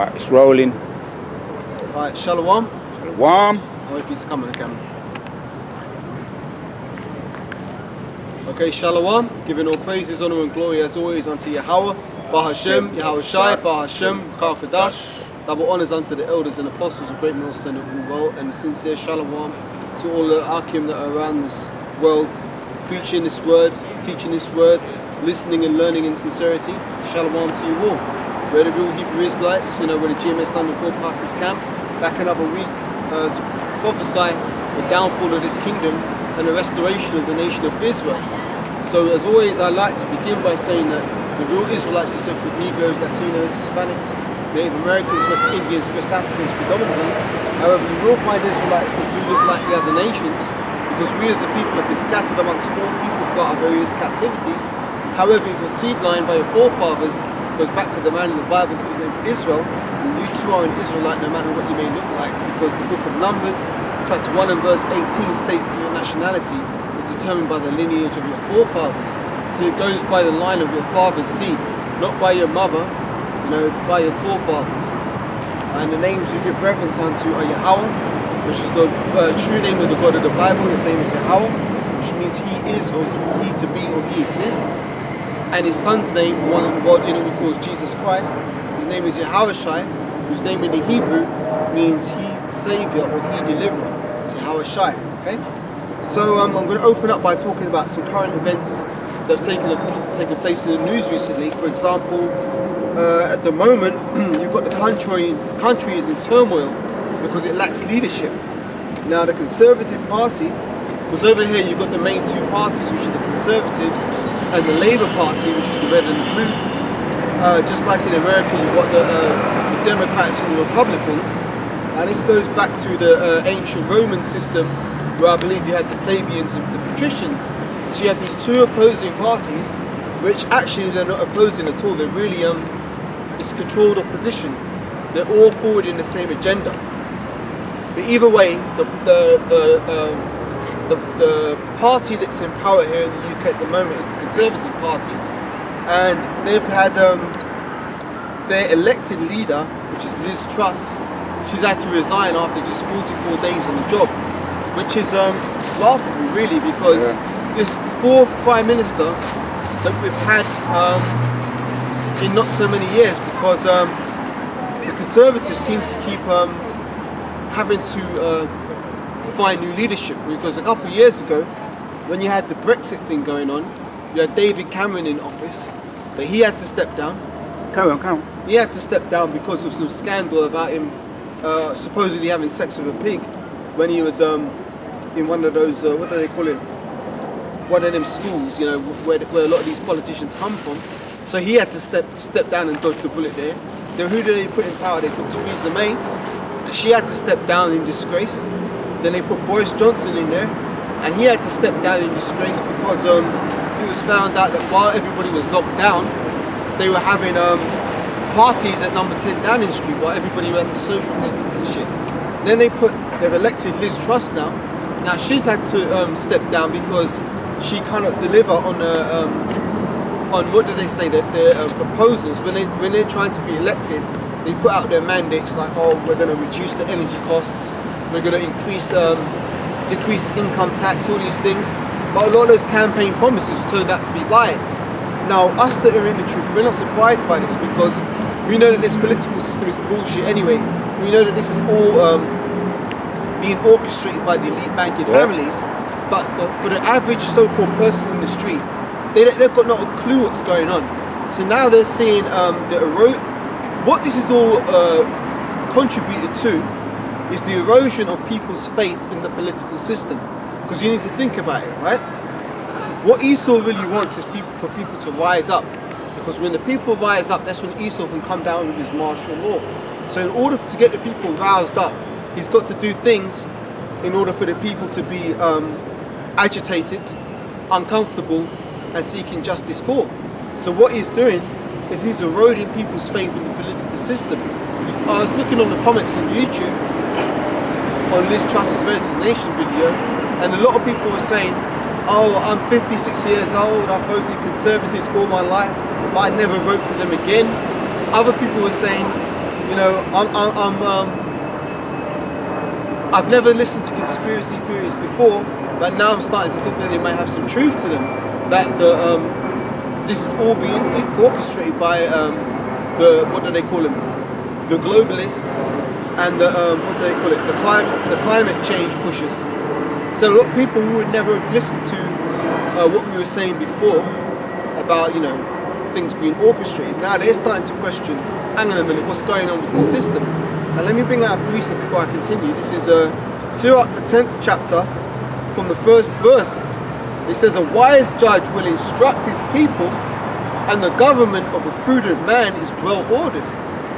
Alright, it's rolling. Alright, Shalom. Shalom. I'll wait for you to come on the camera. Okay, Shalom. Giving all praises, honor and glory as always unto Yahweh, Bahashem, Yahweh Shai, Bahashem, Kadash. Double honors unto the elders and apostles of great millstone of the world, and a sincere Shalom to all the Akim that are around this world, preaching this word, teaching this word, listening and learning in sincerity. Shalom to you all. We're the real Hebrew Israelites, we're the GMSLondonForecasters camp, back another week to prophesy the downfall of this kingdom and the restoration of the nation of Israel. So as always, I like to begin by saying that the real Israelites are separate Negroes, Latinos, Hispanics, Native Americans, West Indians, West Africans predominantly. However, you will find Israelites that do look like the other nations, because we as a people have been scattered amongst all people throughout our various captivities. However, if your seed line by your forefathers goes back to the man in the Bible that was named Israel, and you too are an Israelite no matter what you may look like, because the book of Numbers, chapter 1 and verse 18 states that your nationality is determined by the lineage of your forefathers. So it goes by the line of your father's seed, not by your mother, by your forefathers. And the names you give reverence unto are Yahweh, which is the true name of the God of the Bible. His name is Yahweh, which means he is, or he to be, or he exists. And his son's name, the one that God in calls Jesus Christ, his name is Yahweh Shai, whose name in the Hebrew means he savior or he deliverer. It's Yahweh Shai. Okay? So I'm going to open up by talking about some current events that have taken place in the news recently. For example, at the moment, you've got the country is in turmoil because it lacks leadership. Now the Conservative Party, because over here you've got the main two parties, which are the Conservatives and the Labour Party, which is the red and the blue. Just like in America, you've got the Democrats and the Republicans. And this goes back to the ancient Roman system, where I believe you had the plebeians and the patricians. So you have these two opposing parties, which actually they're not opposing at all. They're really it's controlled opposition. They're all forwarding the same agenda. But either way, the party that's in power here in the UK at the moment is the Conservative Party, and they've had their elected leader, which is Liz Truss. She's had to resign after just 44 days on the job, which is laughable really, because this fourth Prime Minister that we've had in not so many years, because the Conservatives seem to keep having to find new leadership. Because a couple of years ago, when you had the Brexit thing going on, you had David Cameron in office, but he had to step down. Carry on. He had to step down because of some scandal about him supposedly having sex with a pig when he was in one of those, what do they call it? One of them schools, where a lot of these politicians come from. So he had to step down and dodge the bullet there. Then who did they put in power? They put Theresa May. She had to step down in disgrace. Then they put Boris Johnson in there, and he had to step down in disgrace because it was found out that while everybody was locked down, they were having parties at number 10 Downing Street while everybody went to social distance and shit. Then they've elected Liz Truss now. Now she's had to step down because she cannot deliver on what do they say, their proposals. When they're trying to be elected, they put out their mandates like, oh, we're going to reduce the energy costs, we're going to decrease income tax, all these things. But a lot of those campaign promises turned out to be lies. Now, us that are in the truth, we're not surprised by this, because we know that this political system is bullshit anyway. We know that this is all being orchestrated by the elite banking families. But for the average so-called person in the street, they've got not a clue what's going on. So now they're seeing what this is all contributed to is the erosion of people's faith in the political system. Because you need to think about it, right? What Esau really wants is for people to rise up. Because when the people rise up, that's when Esau can come down with his martial law. So in order to get the people roused up, he's got to do things in order for the people to be agitated, uncomfortable, and seeking justice for. So what he's doing is he's eroding people's faith in the political system. I was looking on the comments on YouTube on Liz Truss's resignation video, and a lot of people were saying, oh, I'm 56 years old, I've voted Conservatives all my life, but I never vote for them again. Other people were saying, you know, I've never listened to conspiracy theories before, but now I'm starting to think that they might have some truth to them. That this is all being orchestrated by the, what do they call them? The globalists and the what do they call it? The climate change pushers. So a lot of people who would never have listened to what we were saying before about, you know, things being orchestrated, now they're starting to question, hang on a minute, what's going on with the system? And let me bring out a precept before I continue. This is Surah, the 10th chapter, from the first verse. It says, a wise judge will instruct his people, and the government of a prudent man is well ordered.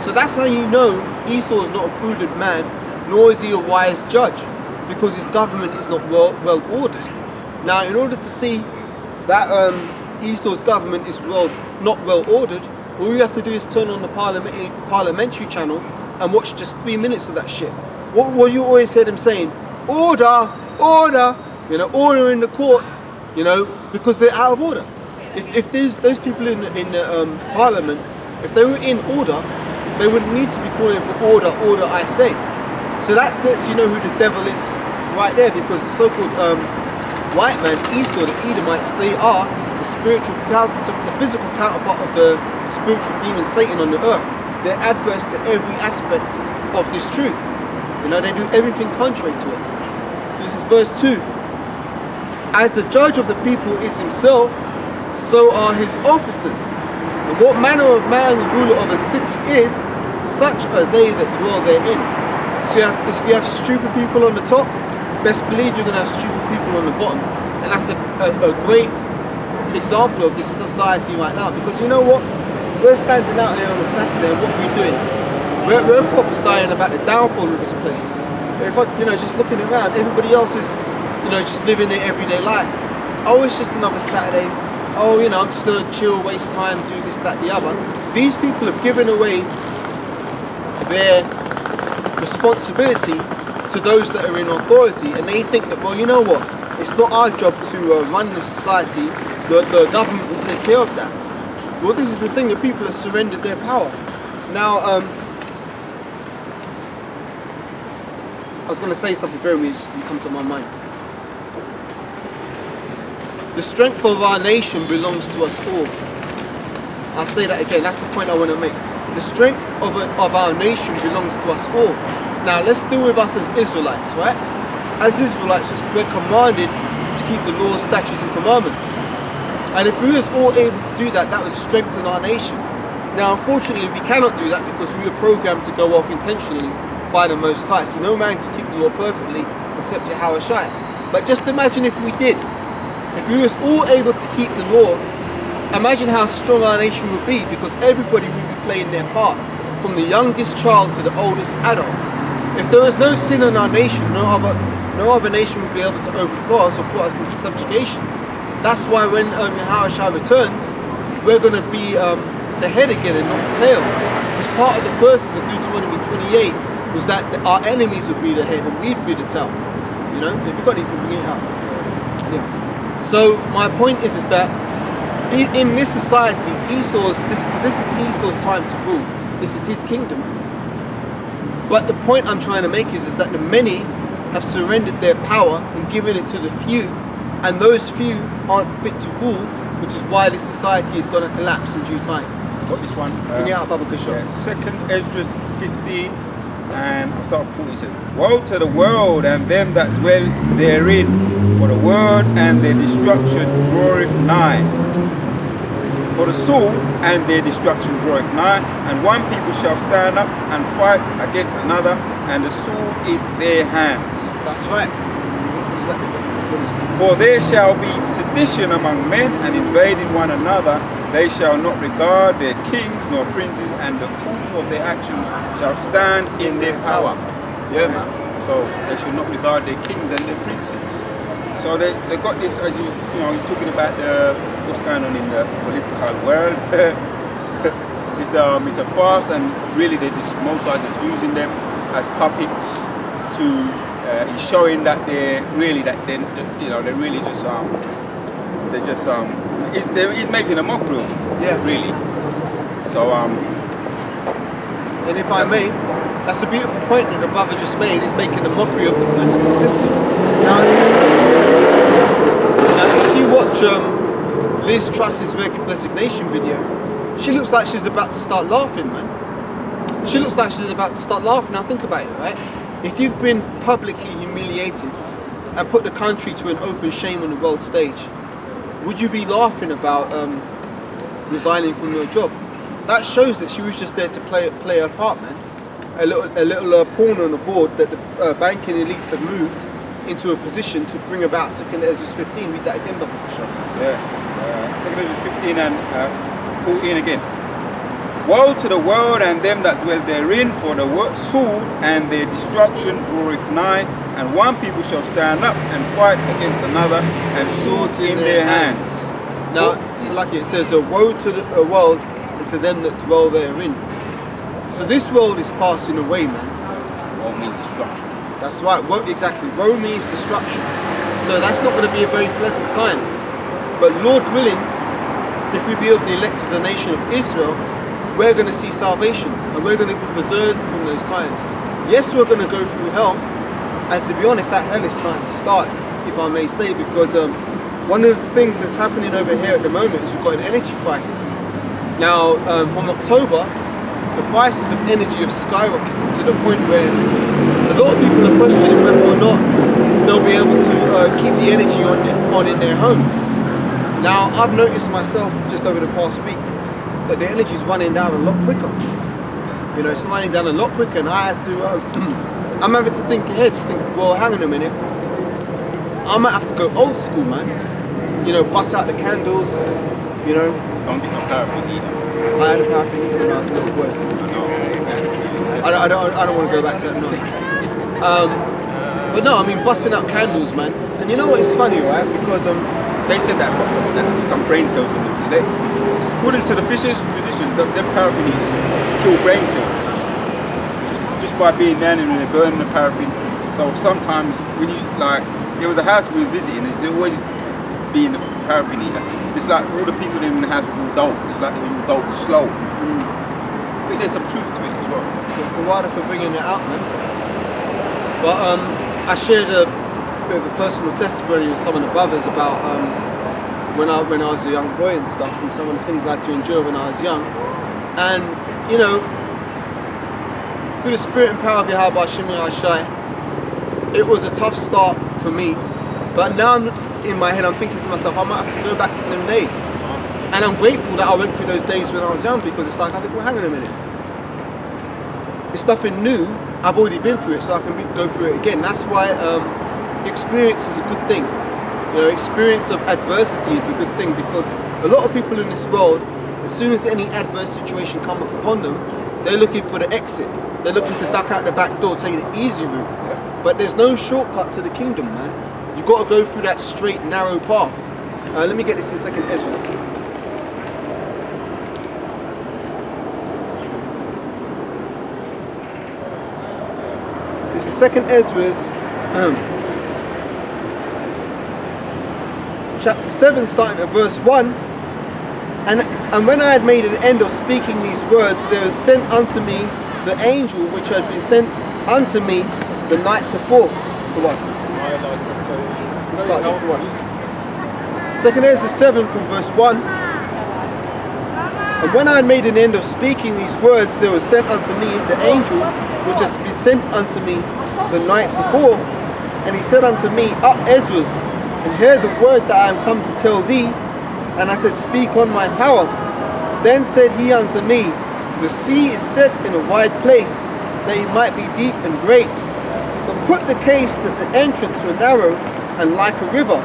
So that's how you know Esau is not a prudent man, nor is he a wise judge, because his government is not well ordered. Now, in order to see that Esau's government is not well ordered, all you have to do is turn on the parliamentary channel and watch just 3 minutes of that shit. What you always hear them saying, order, order, you know, order in the court, you know, because they're out of order. If those people in the parliament, if they were in order, they wouldn't need to be calling for order, order, I say. So that lets you know who the devil is right there, because the so-called white man, Esau, the Edomites, they are the physical counterpart of the spiritual demon Satan on the earth. They're adverse to every aspect of this truth. You know, they do everything contrary to it. So this is verse 2. As the judge of the people is himself, so are his officers. And what manner of man the ruler of a city is, such are they that dwell therein. So if you have stupid people on the top, best believe you're going to have stupid people on the bottom. And that's a great example of this society right now. Because you know what? We're standing out here on a Saturday, and what are we doing? We're prophesying about the downfall of this place. If you know, just looking around, everybody else is, you know, just living their everyday life. Oh, it's just another Saturday. Oh, you know, I'm just going to chill, waste time, do this, that, the other. These people have given away their responsibility to those that are in authority, and they think that, well, you know what? It's not our job to run the society. The government will take care of that. Well, this is the thing, that people have surrendered their power. Now, I was going to say something, bear with me, it's come to my mind. The strength of our nation belongs to us all. I'll say that again, that's the point I want to make. The strength of our nation belongs to us all. Now, let's deal with us as Israelites, right? As Israelites, we're commanded to keep the laws, statutes, and commandments. And if we was all able to do that, that would strengthen our nation. Now, unfortunately, we cannot do that because we were programmed to go off intentionally by the Most High. So no man can keep the law perfectly except Yahweh Shai. But just imagine if we did. If we was all able to keep the law, imagine how strong our nation would be, because everybody would be playing their part, from the youngest child to the oldest adult. If there was no sin in our nation, no other nation would be able to overthrow us or put us into subjugation. That's why when Yahweh Shai returns, we're going to be the head again and not the tail. Because part of the curses of Deuteronomy 28 was that our enemies would be the head and we'd be the tail. You know, if you've got anything, bring it out. Yeah. So my point is that in this society, this is Esau's time to rule. This is his kingdom. But the point I'm trying to make is that the many have surrendered their power and given it to the few, and those few aren't fit to rule, which is why this society is going to collapse in due time. Got this one. Bring it out, Baba Kishore. Yeah, 2nd Esdras 15, and I'll start with 40. It says, woe to the world and them that dwell therein, for the word and their destruction draweth nigh. For the sword and their destruction draweth nigh, and one people shall stand up and fight against another, and the sword is their hands. That's right. For there shall be sedition among men, and invading one another. They shall not regard their kings nor princes, and the cause of their actions shall stand in their power. Yeah, man. So they shall not regard their kings and their princes. So they got this, as you know, you're talking about what's going on in the political world. It's a farce, and really most are just using them as puppets to. He's showing that he's making a mockery of it. Yeah. Really. So And if I may, that's a beautiful point that the brother just made, is making a mockery of the political system. Now if you watch Liz Truss's resignation video, she looks like she's about to start laughing, man. She looks like she's about to start laughing. Now think about it, right? If you've been publicly humiliated and put the country to an open shame on the world stage, would you be laughing about resigning from your job? That shows that she was just there to play her part, man. A little pawn on the board that the banking elites have moved into a position to bring about 2nd Ezra 15. Read that again, Baba Bashar. Yeah, 2nd Ezra 15 and 14 again. Woe to the world and them that dwell therein, for the sword and their destruction draweth nigh, and one people shall stand up and fight against another, and swords in their hands. Now, so like it says, woe to the world and to them that dwell therein. So this world is passing away, man. Woe means destruction. That's right, woe, exactly. Woe means destruction. So that's not going to be a very pleasant time. But Lord willing, if we be of the elect of the nation of Israel, we're going to see salvation and we're going to be preserved from those times. Yes, we're going to go through hell, and to be honest, that hell is starting to start, if I may say, because one of the things that's happening over here at the moment is we've got an energy crisis. Now, from October, the prices of energy have skyrocketed to the point where a lot of people are questioning whether or not they'll be able to keep the energy on in their homes. Now, I've noticed myself just over the past week that the energy is running down a lot quicker. You know, it's running down a lot quicker, and I had to, I'm having to think ahead, to think, well, hang on a minute, I might have to go old school, man. You know, bust out the candles, you know. Don't get no paraffin either. I had a paraffin heater when I was a little boy. I don't want to go back to that, no. But no, I mean, busting out candles, man. And you know what, it's funny, right? Because they said that for some brain cells in them. According to the physicians, them paraffin heaters kill brain cells just by being there and they're burning the paraffin. So sometimes when you there was a house we were visiting, and it always be in the paraffin heater. It's like all the people in the house was all doped. It's like they were all doped slow. I think there's some truth to it as well. For Wada for bringing it out, man. But I shared a bit of a personal testimony with some of the brothers about when I was a young boy and stuff, and some of the things I had to endure when I was young. And you know, through the spirit and power of Yahweh Shemi Ashai, it was a tough start for me. But now in my head I'm thinking to myself, I might have to go back to them days. And I'm grateful that I went through those days when I was young, because it's like, I think, well, hang on a minute. It's nothing new. I've already been through it, so I can go through it again. That's why experience is a good thing. You know, experience of adversity is a good thing, because a lot of people in this world, as soon as any adverse situation comes upon them, they're looking for the exit. They're looking to duck out the back door, take the easy route. But there's no shortcut to the kingdom, man. You've got to go through that straight, narrow path. Let me get this in 2nd Ezra. This is 2nd Ezra's chapter 7, starting at verse 1. And when I had made an end of speaking these words, there was sent unto me the angel which had been sent unto me the nights afore. For what? Start for what? 2nd Ezra 7 from verse 1. And when I had made an end of speaking these words, there was sent unto me the angel which had been sent unto me the nights afore. And he said unto me, Up, Ezra, and hear the word that I am come to tell thee. And I said, Speak on my power. Then said he unto me, The sea is set in a wide place, that it might be deep and great. But put the case that the entrance were narrow and like a river.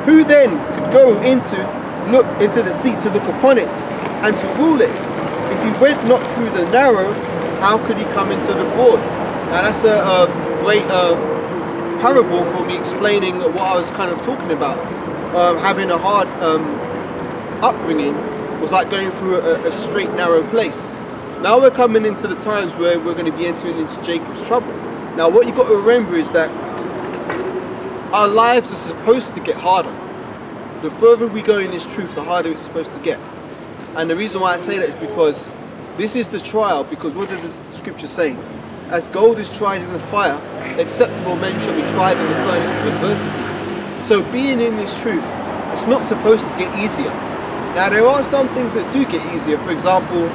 Who then could go look into the sea to look upon it and to rule it? If he went not through the narrow, how could he come into the broad? Now that's a great parable for me explaining what I was kind of talking about. Having a hard upbringing was like going through a straight, narrow place. Now we're coming into the times where we're going to be entering into Jacob's trouble. Now what you've got to remember is that our lives are supposed to get harder. The further we go in this truth, the harder it's supposed to get. And the reason why I say that is because This is the trial, because what does the scripture say? As gold is tried in the fire, acceptable men shall be tried in the furnace of adversity. So being in this truth, it's not supposed to get easier. Now there are some things that do get easier. For example,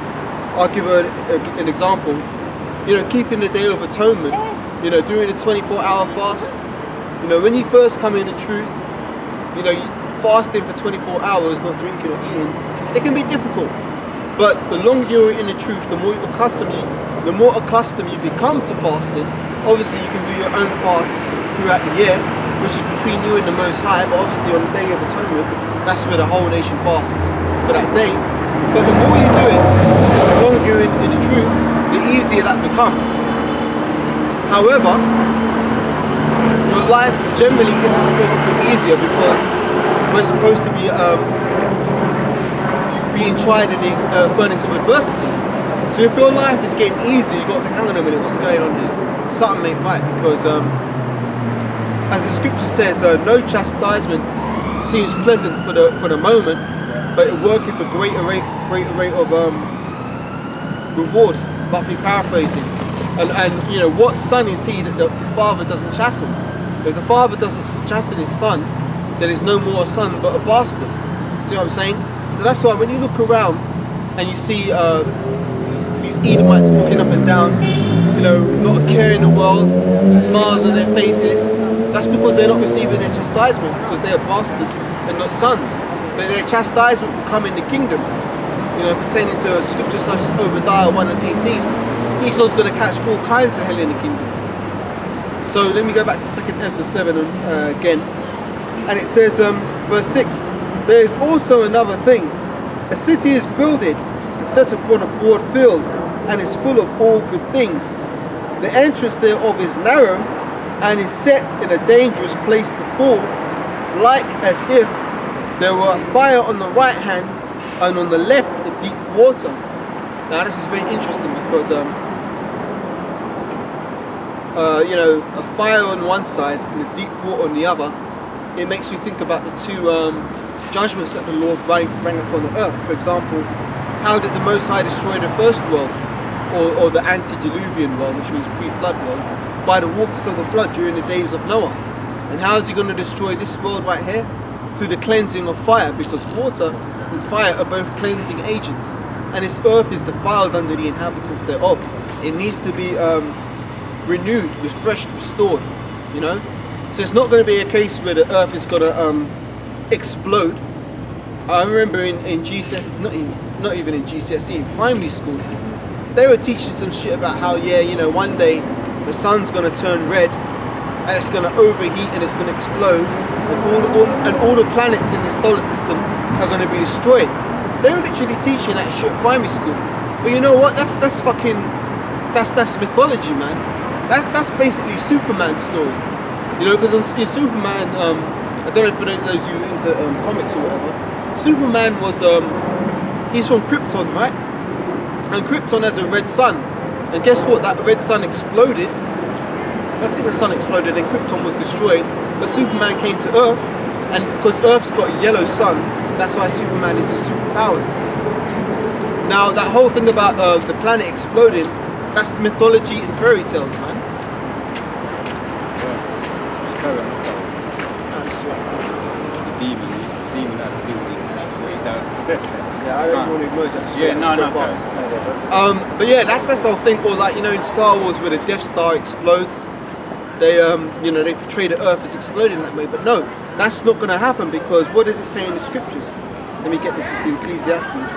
I'll give an example. Keeping the Day of Atonement, doing a 24-hour fast. When you first come in the truth, fasting for 24 hours, not drinking or eating, it can be difficult. But the longer you're in the truth, the more accustomed you become to fasting. Obviously, you can do your own fast throughout the year, which is between you and the Most High. But obviously, on the Day of Atonement, that's where the whole nation fasts for that day. But the more you do it, the longer you're in the truth, the easier that becomes. However, your life generally isn't supposed to get easier, because we're supposed to be being tried in the furnace of adversity. So if your life is getting easy, you've got to think, hang on a minute, what's going on here? Something ain't right, because as the scripture says, no chastisement seems pleasant for the moment, but it worketh a greater rate of reward. Roughly paraphrasing. And what son is he that the father doesn't chasten? If the father doesn't chasten his son, then he's no more a son but a bastard. See what I'm saying? So that's why when you look around and you see these Edomites walking up and down, not a care in the world, smiles on their faces, that's because they're not receiving their chastisement, because they are bastards and not sons. But their chastisement will come in the kingdom. Pertaining to scriptures such as Obadiah 1 and 18, Esau's going to catch all kinds of hell in the kingdom. So let me go back to 2nd Ezra 7 again. And it says, verse 6, there is also another thing. A city is builded and set upon a broad field, and is full of all good things. The entrance thereof is narrow, and is set in a dangerous place to fall, like as if there were a fire on the right hand, and on the left a deep water. Now this is very interesting, because a fire on one side and a deep water on the other, it makes me think about the two judgments that the Lord bring upon the earth. For example, how did the Most High destroy the first world, or the antediluvian world, which means pre-flood world, by the waters of the flood during the days of Noah? And how is he going to destroy this world right here? Through the cleansing of fire, because water and fire are both cleansing agents, and this earth is defiled under the inhabitants thereof. It needs to be renewed, refreshed, restored. So it's not going to be a case where the earth is going to explode. I remember in GCSE, not even in GCSE, in primary school, they were teaching some shit about how one day the sun's going to turn red, and it's going to overheat and it's going to explode, and all the planets in the solar system are going to be destroyed. They were literally teaching that shit at primary school. But you know what? That's mythology, man. That's basically Superman's story. Because in Superman, I don't know for those of you into comics or whatever, Superman was he's from Krypton, right? And Krypton has a red sun. And guess what? That red sun exploded. I think the sun exploded and Krypton was destroyed. But Superman came to Earth, and because Earth's got a yellow sun, that's why Superman is the superpowers. Now that whole thing about the planet exploding, that's mythology and fairy tales, man. The demon has to do with it. That's what he does. Yeah, I don't want to acknowledge that. Yeah, no. But yeah, that's the whole thing. Or like in Star Wars, where the Death Star explodes, they they portray the Earth as exploding that way. But no, that's not going to happen, because what does it say in the scriptures? Let me get this. It's in Ecclesiastes.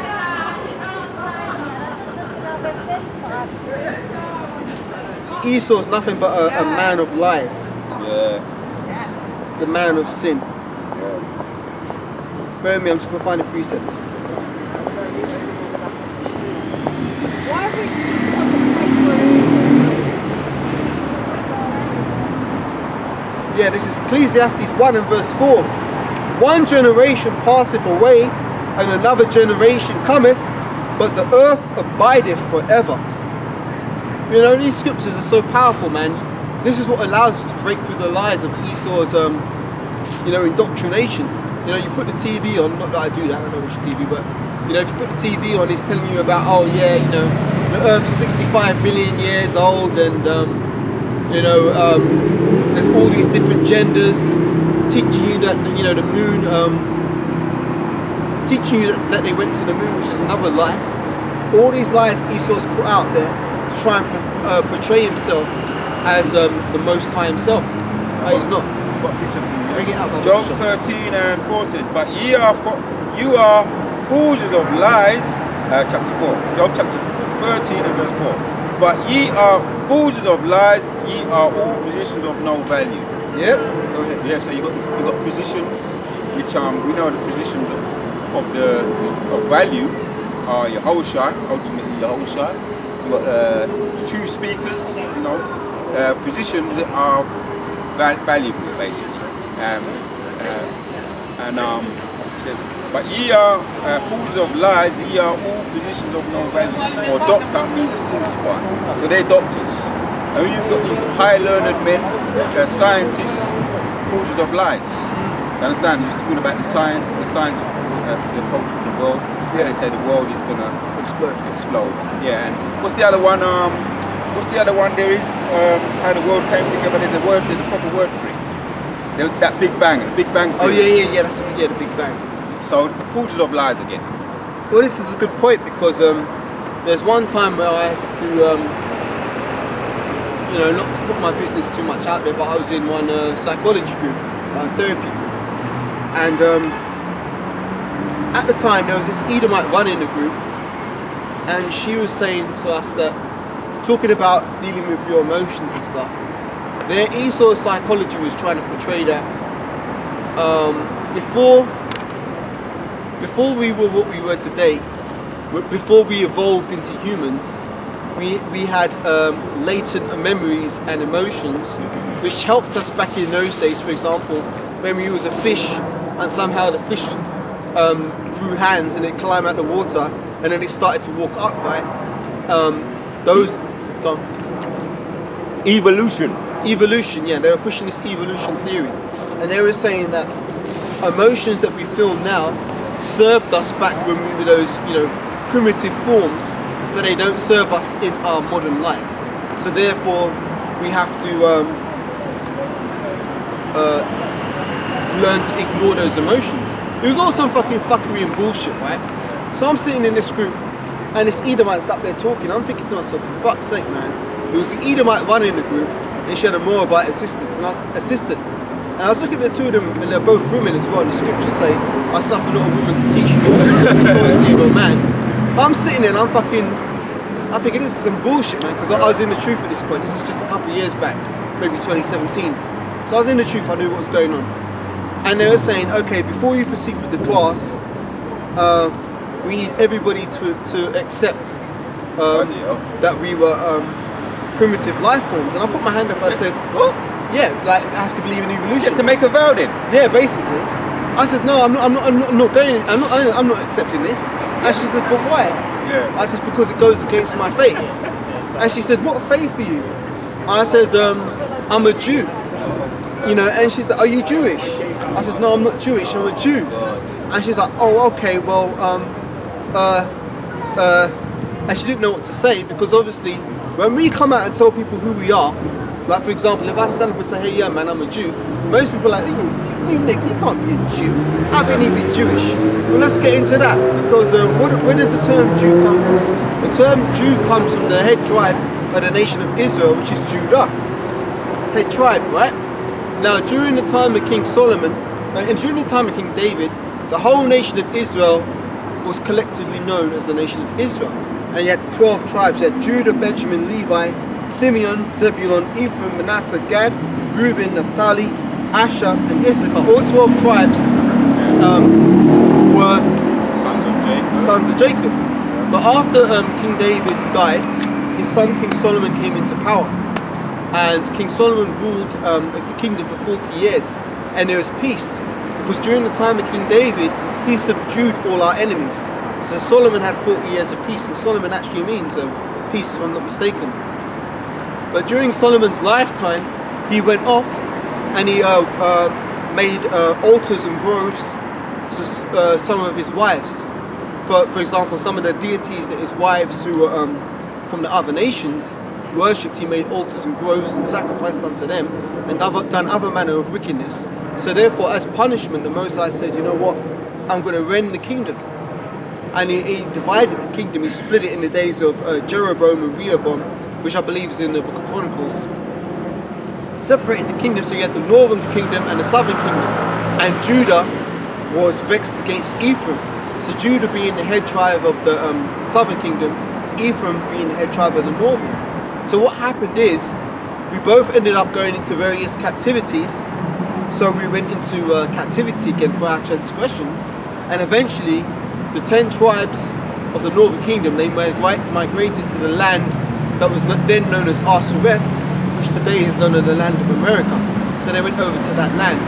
See, Esau's nothing but a man of lies. Yeah. The man of sin. Yeah. Bear with me, I'm just going to find a precept. Yeah, this is Ecclesiastes 1 and verse 4. One generation passeth away, and another generation cometh, but the earth abideth forever. These scriptures are so powerful, man. This is what allows you to break through the lies of Esau's, indoctrination. You put the TV on, not that I do that, I don't watch TV, but You know, if you put the TV on, it's telling you about, oh yeah, you know, the Earth's 65 million years old, and you know, there's all these different genders, teaching you that, you know, the moon, teaching you that they went to the moon, which is another lie. All these lies Esau's put out there to try and portray himself as the Most High himself. Right, he's not. Bring it out. Job 13 and 4 says, but you are forgers of lies, chapter 4. Job chapter 13 and verse 4. But ye are forgers of lies, ye are all physicians of no value. Yep. Go ahead. Yeah, so you got physicians, which we know the physicians of value are Yahushua, ultimately Yahushua. You got true speakers, you know. Physicians are valuable, basically. It says, but ye are fools of lies, ye are all physicians of no value. Or doctor means to crucify. So they're doctors. And you've got these high learned men, scientists, fools of lies. You understand? He's talking about the science of the approach to the world. Yeah, they say the world is gonna explode. Yeah, and what's the other one? What's the other one there is? How the world came together. There's a proper word for it. That Big Bang, the Big Bang theory. Oh yeah, that's the Big Bang. So fools of lies again. Well, this is a good point because there's one time where I had to do, you know, not to put my business too much out there, but I was in one psychology group, therapy group, and at the time there was this Edomite running the group, and she was saying to us that, talking about dealing with your emotions and stuff, their Esau psychology was trying to portray that before we were what we were today, before we evolved into humans, we had latent memories and emotions which helped us back in those days. For example, when we was a fish and somehow the fish grew hands and it climbed out the water and then it started to walk upright. Evolution, yeah, they were pushing this evolution theory, and they were saying that emotions that we feel now served us back when we were those, you know, primitive forms, but they don't serve us in our modern life. So therefore, we have to learn to ignore those emotions. It was all some fucking fuckery and bullshit, right? So I'm sitting in this group, and this Edomite's up there talking. I'm thinking to myself, for fuck's sake, man. There was an Edomite running the group, and she had a Moabite assistant, and I was looking at the two of them, and they're both women as well. And the scriptures say, I suffer not a woman to teach you, to accept the authority of a man. But I'm sitting there, and I'm thinking this is some bullshit, man, because I was in the truth at this point. This is just a couple of years back, maybe 2017. So I was in the truth, I knew what was going on. And they were saying, okay, before you proceed with the class, we need everybody to accept that we were primitive life forms. And I put my hand up, I said, what? Yeah, like I have to believe in evolution. Yeah, to make a vow then? Yeah, basically. I said, no, I'm not accepting this. And she said, but why? Yeah. I said, because it goes against my faith. And she said, what faith are you? I said, I'm a Jew. You know, and she's like, are you Jewish? I said, no, I'm not Jewish, I'm a Jew. And she's like, oh, okay, well, and she didn't know what to say, because obviously, when we come out and tell people who we are, like for example, if I stand up and say, hey, yeah, man, I'm a Jew, most people are like, you Nick, you can't be a Jew. How can you be Jewish? Well, let's get into that, because where does the term Jew come from? The term Jew comes from the head tribe of the nation of Israel, which is Judah. Head tribe, right? Now, during the time of King Solomon, and during the time of King David, the whole nation of Israel was collectively known as the nation of Israel. And you had the 12 tribes. You had Judah, Benjamin, Levi, Simeon, Zebulun, Ephraim, Manasseh, Gad, Reuben, Naphtali, Asher, and Issachar. All 12 tribes were sons of Jacob. But after King David died, his son King Solomon came into power. And King Solomon ruled the kingdom for 40 years. And there was peace. Because during the time of King David, he subdued all our enemies. So Solomon had 40 years of peace, and Solomon actually means peace, if I'm not mistaken. But during Solomon's lifetime, he went off and he made altars and groves to some of his wives. for example, some of the deities that his wives who were from the other nations worshipped, he made altars and groves and sacrificed unto them, and done other manner of wickedness. So therefore, as punishment, the Most High said, you know what, I'm going to rend the kingdom. And he divided the kingdom, he split it in the days of Jeroboam and Rehoboam, which I believe is in the book of Chronicles. Separated the kingdom, so you had the northern kingdom and the southern kingdom. And Judah was vexed against Ephraim. So Judah being the head tribe of the southern kingdom, Ephraim being the head tribe of the northern. So what happened is, we both ended up going into various captivities. So we went into captivity again for our transgressions. And eventually, the 10 tribes of the northern kingdom, they migrated to the land that was then known as Asureth, which today is known as the land of America. So they went over to that land.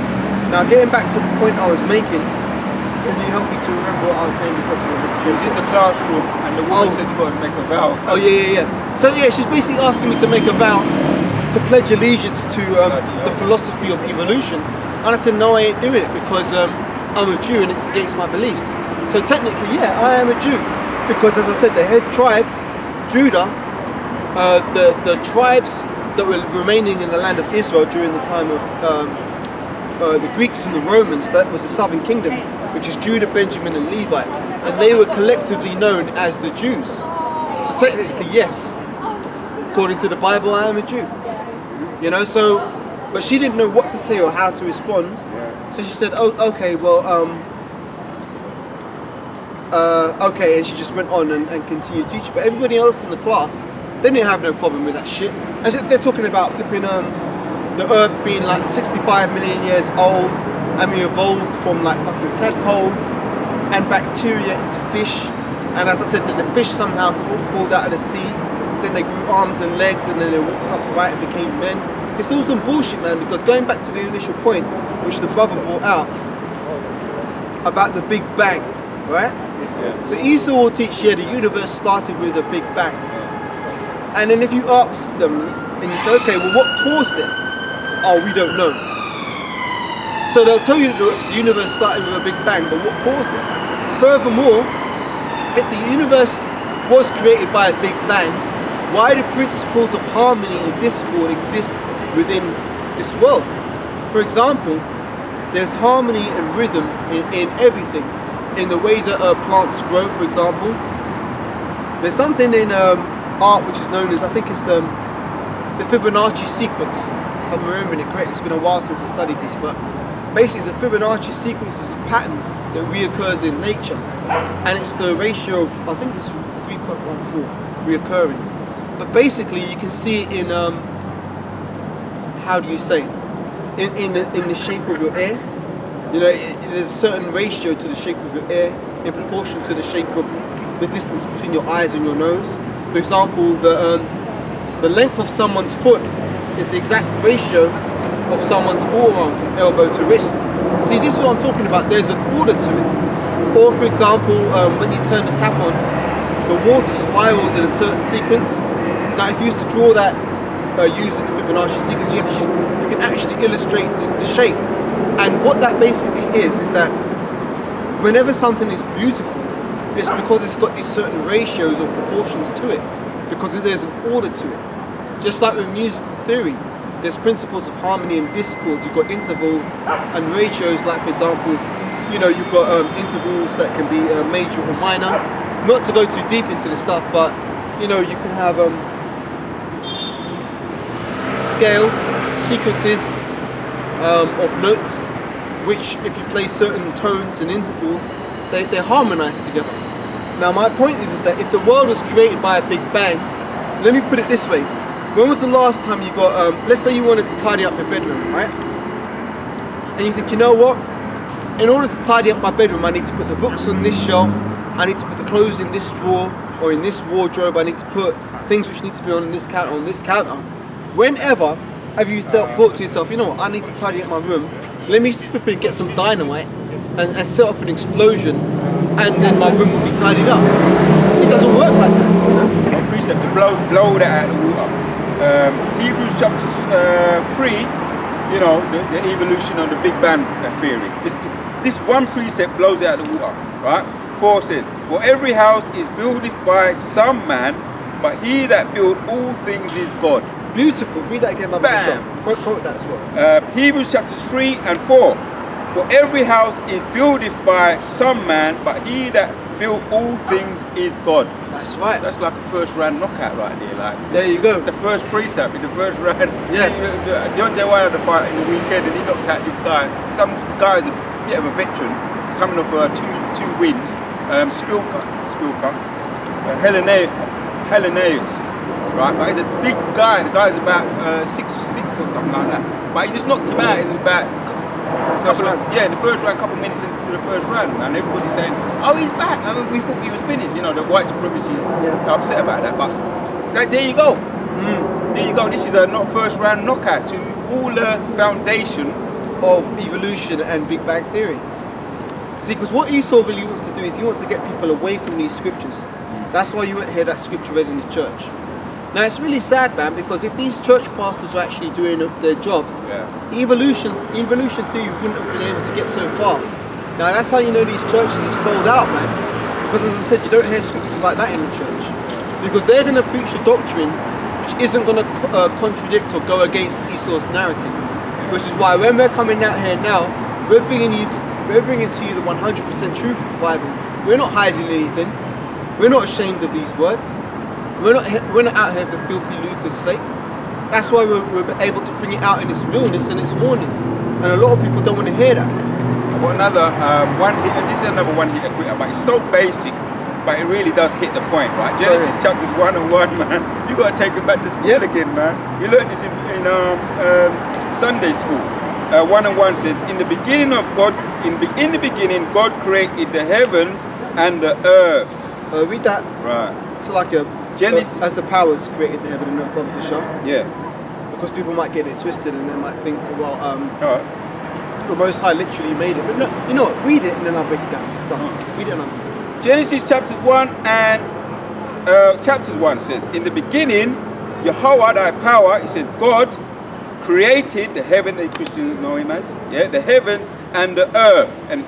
Now getting back to the point I was making, can you help me to remember what I was saying before? Because I She was in the classroom and the woman said you got to make a vow. Oh yeah. So yeah, she's basically asking me to make a vow to pledge allegiance to the philosophy of evolution. And I said, no, I ain't doing it because I'm a Jew and it's against my beliefs. So technically, yeah, I am a Jew. Because as I said, the head tribe, Judah, the tribes that were remaining in the land of Israel during the time of the Greeks and the Romans, that was the southern kingdom, which is Judah, Benjamin and Levi. And they were collectively known as the Jews. So technically, yes, according to the Bible, I am a Jew. You know, so, but she didn't know what to say or how to respond. So she said, oh, okay, well, okay, and she just went on and continued teaching. But everybody else in the class, they didn't have no problem with that shit. And they're talking about flipping the earth being like 65 million years old, and we evolved from like fucking tadpoles and bacteria into fish. And as I said, that the fish somehow crawled out of the sea, then they grew arms and legs, and then they walked upright and became men. It's all some bullshit, man, because going back to the initial point, which the brother brought out, about the Big Bang, right? Yeah. So Esau will teach here the universe started with a Big Bang. And then if you ask them, and you say, okay, well, what caused it? Oh, we don't know. So they'll tell you that the universe started with a Big Bang, but what caused it? Furthermore, if the universe was created by a Big Bang, why do principles of harmony and discord exist within this world? For example, there's harmony and rhythm in everything. In the way that plants grow, for example. There's something in art which is known as, I think it's the Fibonacci sequence. If I'm remembering it correctly, it's been a while since I studied this, but basically the Fibonacci sequence is a pattern that reoccurs in nature. And it's the ratio of, I think it's 3.14 reoccurring. But basically you can see it in, how do you say, in the shape of your hair. You know, there's a certain ratio to the shape of your hair in proportion to the shape of the distance between your eyes and your nose. For example, the length of someone's foot is the exact ratio of someone's forearm from elbow to wrist. See, this is what I'm talking about. There's an order to it. Or for example, when you turn the tap on, the water spirals in a certain sequence. Now, if you used to draw that using the Fibonacci sequence, you can actually illustrate the shape. And what that basically is that whenever something is beautiful, it's because it's got these certain ratios or proportions to it, because there's an order to it. Just like with musical theory, there's principles of harmony and discord. You've got intervals and ratios, like for example, you know, you've got intervals that can be major or minor. Not to go too deep into this stuff, but you know, you can have scales, sequences of notes, which if you play certain tones and intervals, they harmonize together. Now my point is that if the world was created by a Big Bang, let me put it this way, when was the last time you got, let's say you wanted to tidy up your bedroom, right? And you think, you know what, in order to tidy up my bedroom, I need to put the books on this shelf, I need to put the clothes in this drawer, or in this wardrobe, I need to put things which need to be on this counter. Whenever have you thought to yourself, you know what, I need to tidy up my room, let me just flip and get some dynamite and set off an explosion, and then my room will be tidied up? It doesn't work like that, you know? One precept to blow that out of the water. Hebrews chapter 3, you know, the evolution of the Big Bang theory. This one precept blows it out of the water, right? 4 says, for every house is builded by some man, but he that built all things is God. Beautiful. Read that again, Baba. Bam. Quote that as well. Hebrews chapters 3 and 4. For every house is builded by some man, but he that built all things is God. That's right. That's like a first round knockout right there. Like There you go. the first precept in the first round. Yeah. John J. Wilder had a fight in the weekend, and he knocked out this guy. Some guy is a bit of a veteran. He's coming off two wins. Helenaeus, right? But he's a big guy. The guy's about 6'6" or something like that. But he just knocked him out in about in the first round, couple minutes into the first round, man. Everybody's saying, "Oh, he's back." I mean, we thought he was finished. You know, the white supremacy are upset about that. But there you go. There you go. This is a not first round knockout to all the foundation of evolution and Big Bang Theory. See, because what Esau really wants to do is he wants to get people away from these scriptures. That's why you won't hear that scripture read in the church. Now it's really sad, man, because if these church pastors were actually doing their job, evolution theory wouldn't have been able to get so far. Now that's how you know these churches have sold out, man. Because as I said, you don't hear scriptures like that in the church. Because they're going to preach a doctrine which isn't going to contradict or go against Esau's narrative. Which is why when we're coming out here now, we're bringing to you the 100% truth of the Bible. We're not hiding anything. We're not ashamed of these words. We're not out here for filthy lucre's sake. That's why we're able to bring it out in its realness and its rawness. And a lot of people don't want to hear that. I've got another this is another one hitter quitter, but it's so basic, but it really does hit the point, right? Genesis chapters 1 and 1, man. You got to take it back to school again, man. You learned this in Sunday school. 1 and 1 says, in the beginning God created the heavens and the earth. Read that. Right. It's like a Genesis. As the powers created the heaven and earth, Brother Bashar. Yeah. Because people might get it twisted and they might think, well, the Most High literally made it. But no, you know what? Read it and then I'll break it down. Go on. Read it and I'll break it down. Genesis chapters 1 and chapters 1 says, in the beginning, Yahweh, thy power, it says, God created the heaven, the Christians know him as, the heavens and the earth. And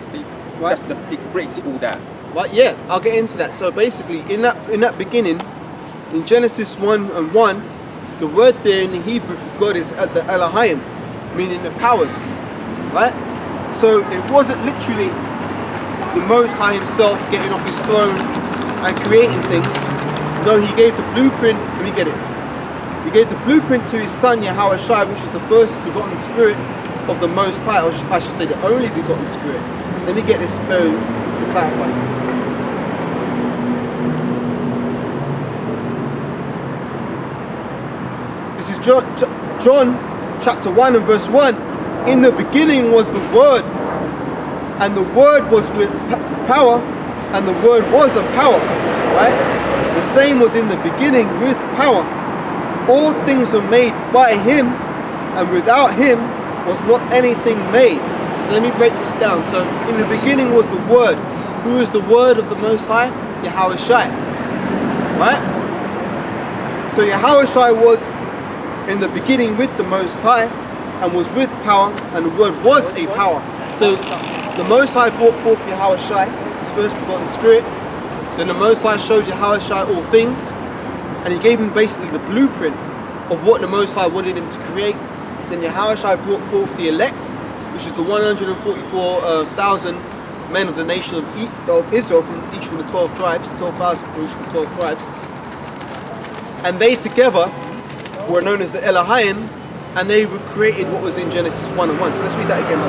it breaks it all down. Right, yeah, I'll get into that. So basically, in that beginning, in Genesis 1 and 1, the word there in the Hebrew for God is the Elohim, meaning the powers, right? So it wasn't literally the Most High himself getting off his throne and creating things. No, he gave the blueprint. Let me get it. He gave the blueprint to his son Yahweh Shai, which is the first begotten spirit of the Most High, or I should say the only begotten spirit. Let me get this spell to clarify. This is John chapter 1 and verse 1. In the beginning was the Word, and the Word was with power, and the Word was a power, right? The same was in the beginning with power. All things were made by him, and without him was not anything made. So let me break this down. So in the beginning was the Word. Who is the Word of the Most High? Yahweh Shai, right? So Yahweh Shai was in the beginning with the Most High and was with power, and the Word was a power. So the Most High brought forth Yahweh Shai, his first begotten spirit. Then the Most High showed Yahweh Shai all things, and he gave him basically the blueprint of what the Most High wanted him to create. Then Yahweh Shai brought forth the elect, which is the 144,000 men of the nation of Israel, from each of the 12 tribes, 12,000 from each of the 12 tribes. And they together were known as the Elohim, and they created what was in Genesis 1 and 1. So let's read that again,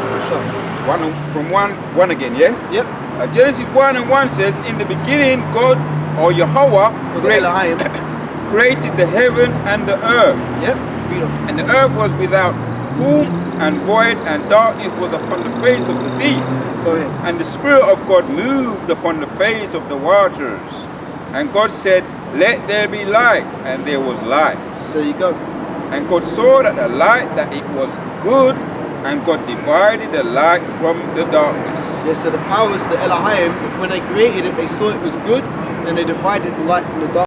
From 1 again, yeah? Yep. Genesis 1 and 1 says, in the beginning God, or Yahweh, created the heaven and the earth. Yep. Read on. And the earth was without form and void, and darkness was upon the face of the deep. Go ahead. And the Spirit of God moved upon the face of the waters. And God said, let there be light, and there was light. There you go. And God saw that the light, that it was good, and God divided the light from the darkness. Yes, so the powers, the Elohim, when they created it, they saw it was good, and they divided the light from the darkness.